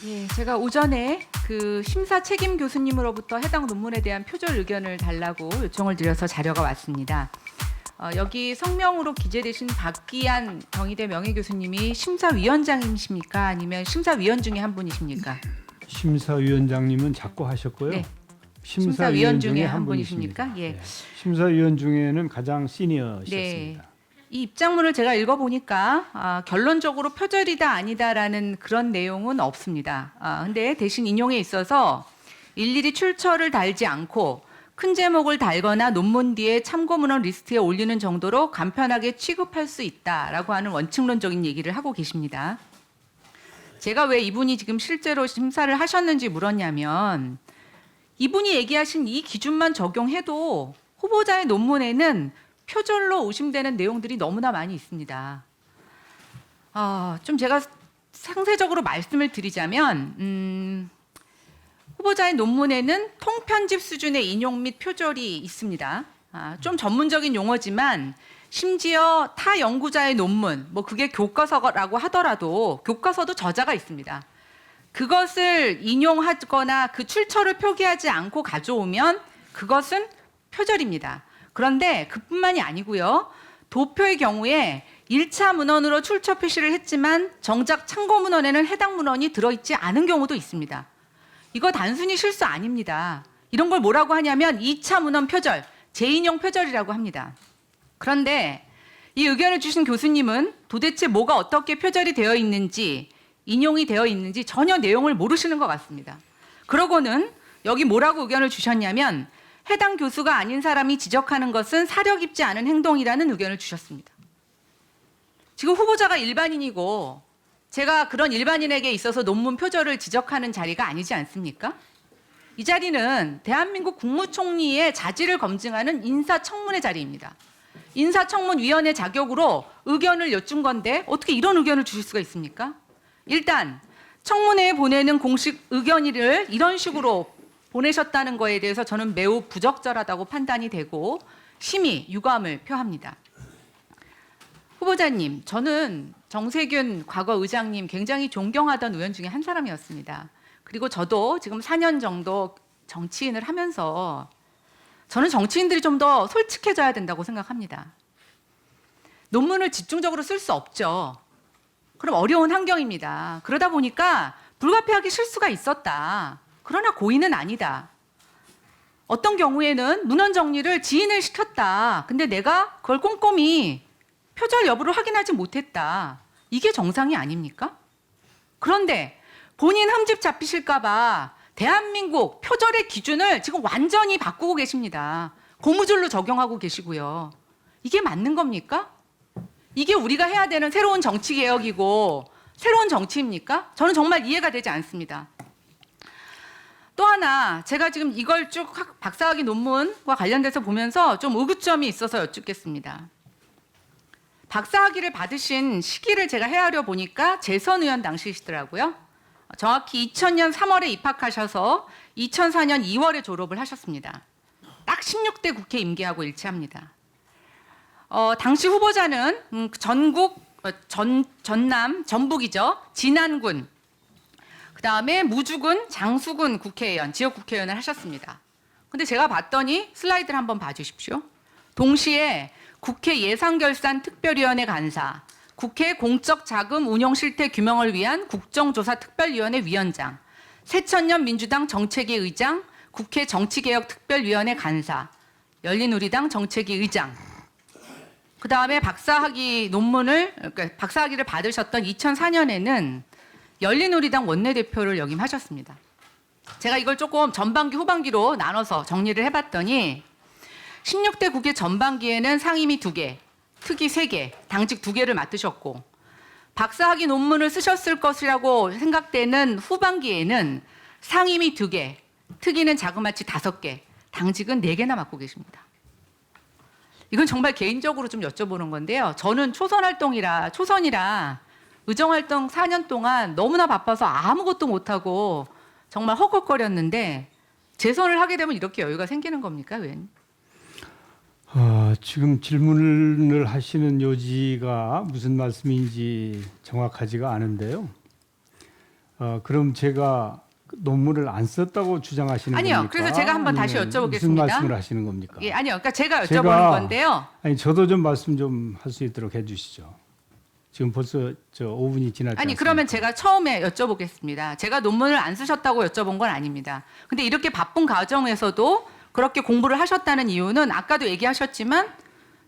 예, 제가 오전에 그 심사 책임 교수님으로부터 해당 논문에 대한 표절 의견을 달라고 요청을 드려서 자료가 왔습니다. 여기 성명으로 기재되신 박기안 경희대 명예교수님이 심사위원장이십니까? 아니면 심사위원 중에 한 분이십니까? 심사위원장님은 자꾸 하셨고요. 네. 심사위원 중에 한 분이십니까? 분이십니다. 예. 네. 심사위원 중에는 가장 시니어셨습니다. 네. 이 입장문을 제가 읽어보니까 결론적으로 표절이다 아니다라는 그런 내용은 없습니다. 근데 대신 인용에 있어서 일일이 출처를 달지 않고 큰 제목을 달거나 논문 뒤에 참고문헌 리스트에 올리는 정도로 간편하게 취급할 수 있다라고 하는 원칙론적인 얘기를 하고 계십니다. 제가 왜 이분이 지금 실제로 심사를 하셨는지 물었냐면 이분이 얘기하신 이 기준만 적용해도 후보자의 논문에는 표절로 의심되는 내용들이 너무나 많이 있습니다. 좀 제가 상세적으로 말씀을 드리자면 후보자의 논문에는 통편집 수준의 인용 및 표절이 있습니다. 좀 전문적인 용어지만 심지어 타 연구자의 논문, 뭐 그게 교과서라고 하더라도 교과서도 저자가 있습니다. 그것을 인용하거나 그 출처를 표기하지 않고 가져오면 그것은 표절입니다. 그런데 그뿐만이 아니고요. 도표의 경우에 1차 문헌으로 출처 표시를 했지만 정작 참고 문헌에는 해당 문헌이 들어있지 않은 경우도 있습니다. 이거 단순히 실수 아닙니다. 이런 걸 뭐라고 하냐면 2차 문헌 표절, 재인용 표절이라고 합니다. 그런데 이 의견을 주신 교수님은 도대체 뭐가 어떻게 표절이 되어 있는지, 인용이 되어 있는지 전혀 내용을 모르시는 것 같습니다. 그러고는 여기 뭐라고 의견을 주셨냐면 해당 교수가 아닌 사람이 지적하는 것은 사려 깊지 않은 행동이라는 의견을 주셨습니다. 지금 후보자가 일반인이고 제가 그런 일반인에게 있어서 논문 표절을 지적하는 자리가 아니지 않습니까? 이 자리는 대한민국 국무총리의 자질을 검증하는 인사청문회 자리입니다. 인사청문위원회 자격으로 의견을 여쭌 건데 어떻게 이런 의견을 주실 수가 있습니까? 일단 청문회에 보내는 공식 의견을 이런 식으로 보내셨다는 거에 대해서 저는 매우 부적절하다고 판단이 되고 심히 유감을 표합니다. 후보자님, 저는 정세균 과거 의장님 굉장히 존경하던 의원 중에 한 사람이었습니다. 그리고 저도 지금 4년 정도 정치인을 하면서 저는 정치인들이 좀 더 솔직해져야 된다고 생각합니다. 논문을 집중적으로 쓸 수 없죠. 그럼 어려운 환경입니다. 그러다 보니까 불가피하게 실수가 있었다. 그러나 고의는 아니다. 어떤 경우에는 문헌 정리를 지인을 시켰다. 근데 내가 그걸 꼼꼼히 표절 여부를 확인하지 못했다. 이게 정상이 아닙니까? 그런데 본인 흠집 잡히실까 봐 대한민국 표절의 기준을 지금 완전히 바꾸고 계십니다. 고무줄로 적용하고 계시고요. 이게 맞는 겁니까? 이게 우리가 해야 되는 새로운 정치 개혁이고 새로운 정치입니까? 저는 정말 이해가 되지 않습니다. 또 하나 제가 지금 이걸 쭉 박사학위 논문과 관련돼서 보면서 좀 의구점이 있어서 여쭙겠습니다. 박사학위를 받으신 시기를 제가 헤아려 보니까 재선 의원 당시이시더라고요. 정확히 2000년 3월에 입학하셔서 2004년 2월에 졸업을 하셨습니다. 딱 16대 국회 임기하고 일치합니다. 당시 후보자는 전북이죠. 진안군, 그다음에 무주군, 장수군 국회의원, 지역 국회의원을 하셨습니다. 근데 제가 봤더니 슬라이드를 한번 봐주십시오. 동시에 국회 예산결산특별위원회 간사, 국회 공적자금 운용 실태 규명을 위한 국정조사특별위원회 위원장, 새천년 민주당 정책위 의장, 국회 정치개혁특별위원회 간사, 열린우리당 정책위 의장, 그다음에 박사학위를 받으셨던 2004년에는 열린우리당 원내대표를 역임하셨습니다. 제가 이걸 조금 전반기 후반기로 나눠서 정리를 해봤더니 16대 국회 전반기에는 상임위 2개, 특위 3개, 당직 2개를 맡으셨고 박사학위 논문을 쓰셨을 것이라고 생각되는 후반기에는 상임위 2개, 특위는 자그마치 5개, 당직은 4개나 맡고 계십니다. 이건 정말 개인적으로 좀 여쭤보는 건데요. 저는 초선이라 의정활동 4년 동안 너무나 바빠서 아무것도 못하고 정말 헉헉거렸는데 재선을 하게 되면 이렇게 여유가 생기는 겁니까, 의원님? 지금 질문을 하시는 요지가 무슨 말씀인지 정확하지가 않은데요. 그럼 제가 논문을 안 썼다고 주장하시는 아니요. 겁니까? 그래서 제가 한번 다시 아니면 여쭤보겠습니다. 무슨 말씀을 하시는 겁니까? 예, 아니요. 그러니까 제가 여쭤보는 제가- 건데요. 아니 저도 좀 말씀 좀 할 수 있도록 해주시죠. 지금 벌써 5분이 지났지 아니 않습니까? 그러면 제가 처음에 여쭤보겠습니다. 제가 논문을 안 쓰셨다고 여쭤본 건 아닙니다. 근데 이렇게 바쁜 과정에서도 그렇게 공부를 하셨다는 이유는 아까도 얘기하셨지만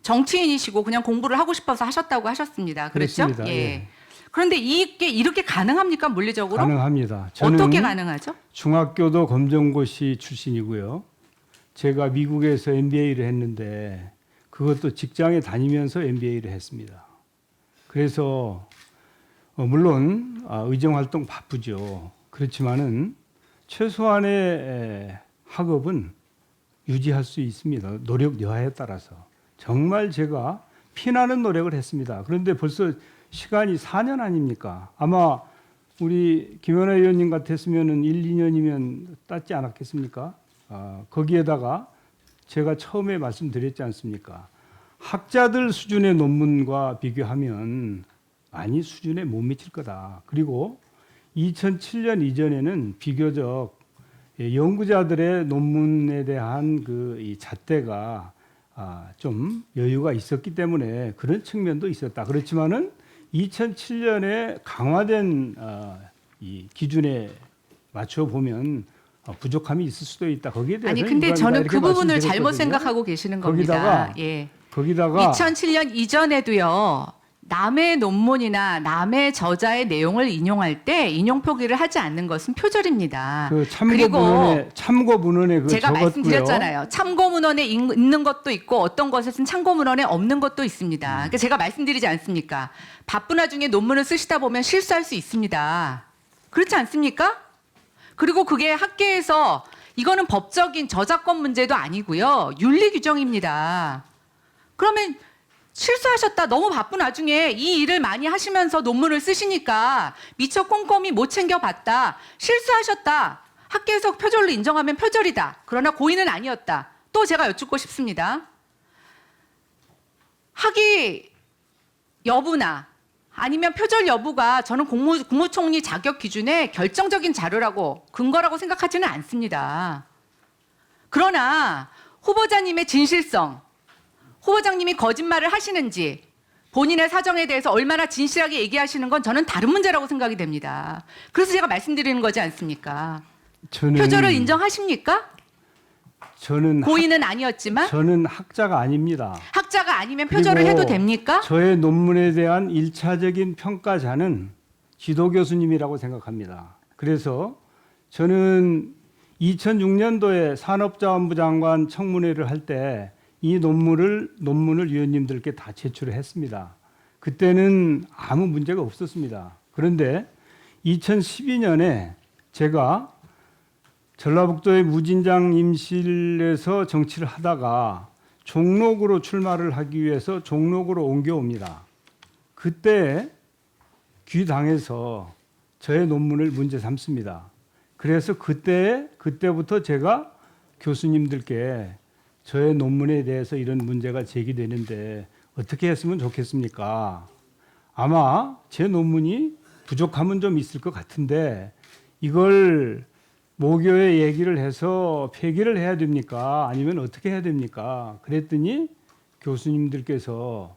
정치인이시고 그냥 공부를 하고 싶어서 하셨다고 하셨습니다. 그렇죠? 그렇습니다. 예. 그런데 이게 이렇게 가능합니까? 물리적으로? 가능합니다. 저는 어떻게 가능하죠? 중학교도 검정고시 출신이고요. 제가 미국에서 MBA를 했는데 그것도 직장에 다니면서 MBA를 했습니다. 그래서 물론 의정 활동 바쁘죠. 그렇지만은 최소한의 학업은 유지할 수 있습니다. 노력 여하에 따라서. 정말 제가 피나는 노력을 했습니다. 그런데 벌써 시간이 4년 아닙니까? 아마 우리 김연아 의원님 같았으면은 1, 2년이면 땄지 않았겠습니까? 거기에다가 제가 처음에 말씀드렸지 않습니까? 학자들 수준의 논문과 비교하면 많이 수준에 못 미칠 거다. 그리고 2007년 이전에는 비교적 연구자들의 논문에 대한 이 잣대가 좀 여유가 있었기 때문에 그런 측면도 있었다. 그렇지만은 2007년에 강화된 이 기준에 맞춰 보면 부족함이 있을 수도 있다. 거기에 대해서 아니 근데 저는 그 부분을 잘못 말씀드렸거든요. 생각하고 계시는 거기다가 겁니다. 예. 거기다가 2007년 이전에도요. 남의 논문이나 남의 저자의 내용을 인용할 때 인용 표기를 하지 않는 것은 표절입니다. 그 그리고 참고 문헌에 그 제가 적었고요. 말씀드렸잖아요. 참고 문헌에 있는 것도 있고 어떤 것에서는 참고 문헌에 없는 것도 있습니다. 그러니까 제가 말씀드리지 않습니까? 바쁜 와중에 논문을 쓰시다 보면 실수할 수 있습니다. 그렇지 않습니까? 그리고 그게 학계에서 이거는 법적인 저작권 문제도 아니고요. 윤리 규정입니다. 그러면 실수하셨다. 너무 바쁜 와중에 이 일을 많이 하시면서 논문을 쓰시니까 미처 꼼꼼히 못 챙겨봤다. 실수하셨다. 학계에서 표절로 인정하면 표절이다. 그러나 고의는 아니었다. 또 제가 여쭙고 싶습니다. 학위 여부나 아니면 표절 여부가 저는 국무총리 자격 기준의 결정적인 자료라고 근거라고 생각하지는 않습니다. 그러나 후보자님의 진실성, 후보자님이 거짓말을 하시는지 본인의 사정에 대해서 얼마나 진실하게 얘기하시는 건 저는 다른 문제라고 생각이 됩니다. 그래서 제가 말씀드리는 거지 않습니까? 표절을 인정하십니까? 고의는 아니었지만 저는 학자가 아닙니다. 학자가 아니면 표절을 해도 됩니까? 저의 논문에 대한 1차적인 평가자는 지도 교수님이라고 생각합니다. 그래서 저는 2006년도에 산업자원부 장관 청문회를 할 때 이 논문을 위원님들께 다 제출을 했습니다. 그때는 아무 문제가 없었습니다. 그런데 2012년에 제가 전라북도의 무진장 임실에서 정치를 하다가 종록으로 출마를 하기 위해서 종록으로 옮겨옵니다. 그때 귀당해서 저의 논문을 문제 삼습니다. 그래서 그때부터 제가 교수님들께 저의 논문에 대해서 이런 문제가 제기되는데 어떻게 했으면 좋겠습니까? 아마 제 논문이 부족함은 좀 있을 것 같은데 이걸 모교에 얘기를 해서 폐기를 해야 됩니까? 아니면 어떻게 해야 됩니까? 그랬더니 교수님들께서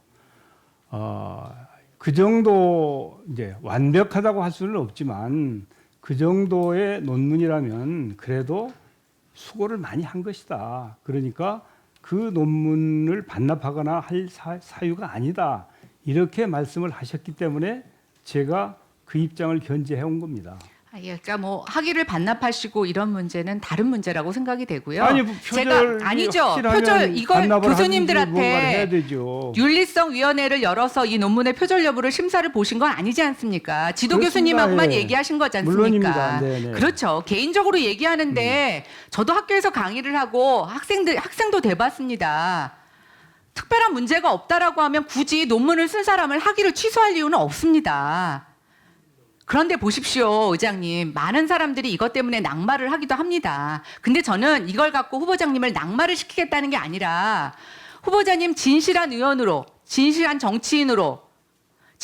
그 정도 이제 완벽하다고 할 수는 없지만 그 정도의 논문이라면 그래도 수고를 많이 한 것이다. 그러니까 그 논문을 반납하거나 할 사유가 아니다. 이렇게 말씀을 하셨기 때문에 제가 그 입장을 견지해 온 겁니다. 그러니까 뭐 학위를 반납하시고 이런 문제는 다른 문제라고 생각이 되고요. 아니, 제가 아니죠. 표절 이걸 교수님들한테 윤리성위원회를 열어서 이 논문의 표절 여부를 심사를 보신 건 아니지 않습니까? 지도 그렇습니다. 교수님하고만 예. 얘기하신 거지 않습니까? 물론입니다. 네네. 그렇죠. 개인적으로 얘기하는데 저도 학교에서 강의를 하고 학생도 돼봤습니다. 특별한 문제가 없다라고 하면 굳이 논문을 쓴 사람을 학위를 취소할 이유는 없습니다. 그런데 보십시오, 의장님. 많은 사람들이 이것 때문에 낙마를 하기도 합니다. 근데 저는 이걸 갖고 후보자님을 낙마를 시키겠다는 게 아니라 후보자님 진실한 의원으로, 진실한 정치인으로,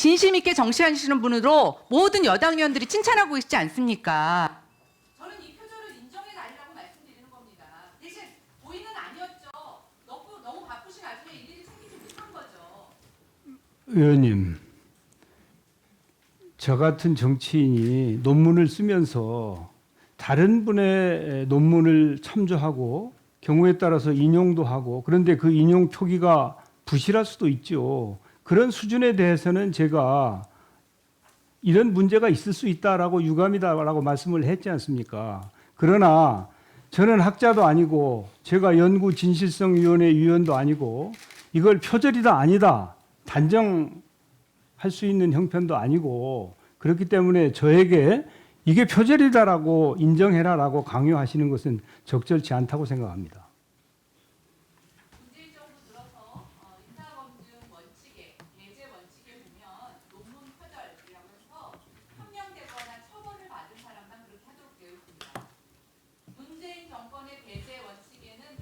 진심 있게 정치하시는 분으로 모든 여당 의원들이 칭찬하고 있지 않습니까? 저는 이 표절을 인정해 달라고 말씀드리는 겁니다. 대신 고의는 아니었죠. 너무 바쁘신 와중에 일일이 챙기지 못한 거죠. 의원님, 저 같은 정치인이 논문을 쓰면서 다른 분의 논문을 참조하고 경우에 따라서 인용도 하고, 그런데 그 인용 표기가 부실할 수도 있죠. 그런 수준에 대해서는 제가 이런 문제가 있을 수 있다라고 유감이다라고 말씀을 했지 않습니까? 그러나 저는 학자도 아니고 제가 연구 진실성위원회 위원도 아니고 이걸 표절이다 아니다 단정할 수 있는 형편도 아니고, 그렇기 때문에 저에게 이게 표절이다라고 인정해라라고 강요하시는 것은 적절치 않다고 생각합니다. 문재인 정부 들어서 인사검증 원칙에 배제 원칙에 보면 논문 표절이라고 해서 형량되거나 처벌을 받은 사람만 그렇게 하도록 되어 있습니다. 문재인 정권의 배제 원칙에는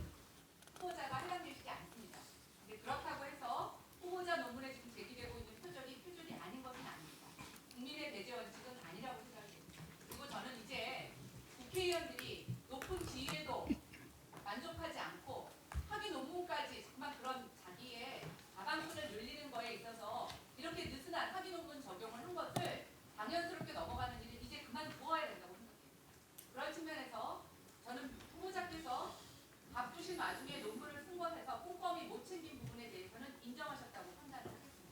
후보자가 해당되지 않습니다. 근데 그렇다고 해서 후보자 논문에 지금 제기되고 있는 표절이 아닌 것은 아닙니다. 국민의 배제 원칙은 아니라고 생각합니다. 그리고 저는 이제 국회의원들이 높은 지위에도 만족하지 않고 학위 논문까지 정말 그런 자기의 가방끈을 늘리는 거에 있어서 이렇게 느슨한 학위 논문 적용을 한 것을 당연스럽게 넘어가는 일은 이제 그만 두어야 된다고 생각합니다. 그런 측면에서 저는 후보자께서 바쁘신 와중에 논문을 쓴 것에서 꼼꼼히 못 챙긴 부분에 대해서는 인정하셨다고 판단을 하겠습니다.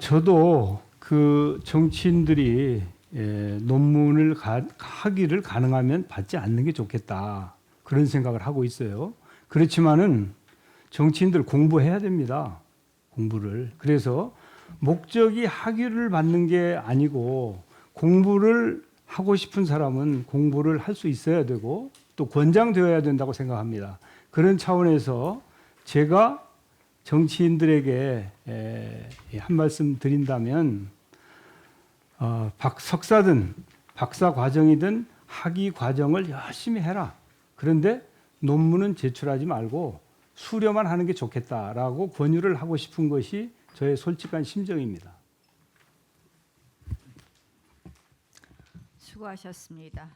저도 그 정치인들이 논문을 학위를 가능하면 받지 않는 게 좋겠다 그런 생각을 하고 있어요. 그렇지만은 정치인들 공부해야 됩니다. 공부를. 그래서 목적이 학위를 받는 게 아니고 공부를 하고 싶은 사람은 공부를 할 수 있어야 되고 또 권장되어야 된다고 생각합니다. 그런 차원에서 제가 정치인들에게 한 말씀 드린다면 석사든 박사 과정이든 학위 과정을 열심히 해라. 그런데 논문은 제출하지 말고 수료만 하는 게 좋겠다라고 권유를 하고 싶은 것이 저의 솔직한 심정입니다. 수고하셨습니다.